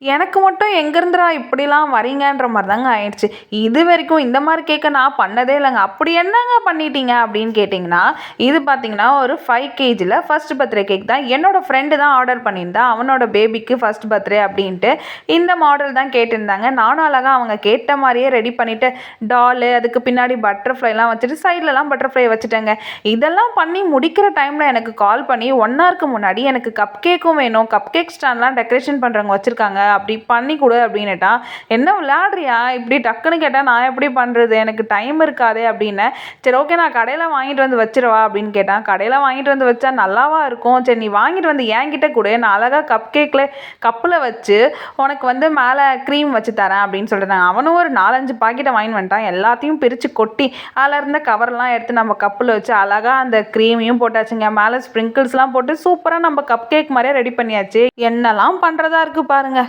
எனக்கு மட்டும் எங்கேருந்துடா இப்படிலாம் வரீங்கன்ற மாரி தாங்க ஆயிடுச்சு. இதுவரைக்கும் இந்த மாரி கேக்க நான் பண்ணதே இல்லங்க. அப்படி என்னங்க பண்ணிட்டீங்க அப்படின்னு கேட்டிங்கன்னா, இது பார்த்தீங்கன்னா ஒரு 5 கேஜில ஃபர்ஸ்ட் பர்த்டே கேக் தான். என்னோட ஃப்ரெண்டு தான் ஆர்டர் பண்ணியிருந்தா. அவனோட பேபிக்கு ஃபர்ஸ்ட் பர்த்டே அப்படின்ட்டு இந்த மாடல் தான் கேட்டிருந்தாங்க. நானும் அழகா அவங்க கேட்ட மாரியே ரெடி பண்ணிட்டு, டாலு அதுக்கு பின்னாடி பட்டர்ஃப்ளைலாம் வச்சுட்டு, சைட்லலாம் பட்டர்ஃப்ளை வச்சுட்டேங்க. இதெல்லாம் பண்ணி முடிக்கிற டைம்ல எனக்கு கால் பண்ணி 1 ஹவருக்கு முன்னாடி எனக்கு கப் கேக்கும் வேணும். கப் கேக் ஸ்டாண்ட்லாம் டெக்கரேஷன் பண்றவங்க வச்சிருக்காங்க. அப்படி பண்ணி கொடு அப்படின்னுட்டா. என்ன விளையாடுறியா? இப்படி டக்குன்னு கேட்டா நான் எப்படி பண்றது? எனக்கு டைம் இருக்காதே அப்படின்னேன். சரி ஓகே நான் கடையில வாங்கிட்டு வந்து வச்சிரவா அப்படின்னு கேட்டான். கடையில வாங்கிட்டு வந்து வச்சா நல்லாவா இருக்கும்? சரி நீ வாங்கிட்டு வந்து என்கிட்ட குடு. நான் அழகா கப் கேக்ல கப்புல வச்சு உனக்கு வந்து மேல க்ரீம் வச்சு தரேன் அப்படின்னு சொல்லிட்டாங்க. அவனும் ஒரு 4, 5 பாக்கெட்ட வாங்கிட்டு வந்துட்டான். எல்லாத்தையும் பிரிச்சு கொட்டி அதில் இருந்த கவர்லாம் எடுத்து நம்ம கப்பில் வச்சு அழகா அந்த க்ரீமையும் போட்டாச்சுங்க. மேலே ஸ்ப்ரிங்கிள்ஸ்லாம் போட்டு சூப்பராக நம்ம கப் கேக் மாதிரியே ரெடி பண்ணியாச்சு. என்னெல்லாம் பண்ணுறதா இருக்கு பாருங்க.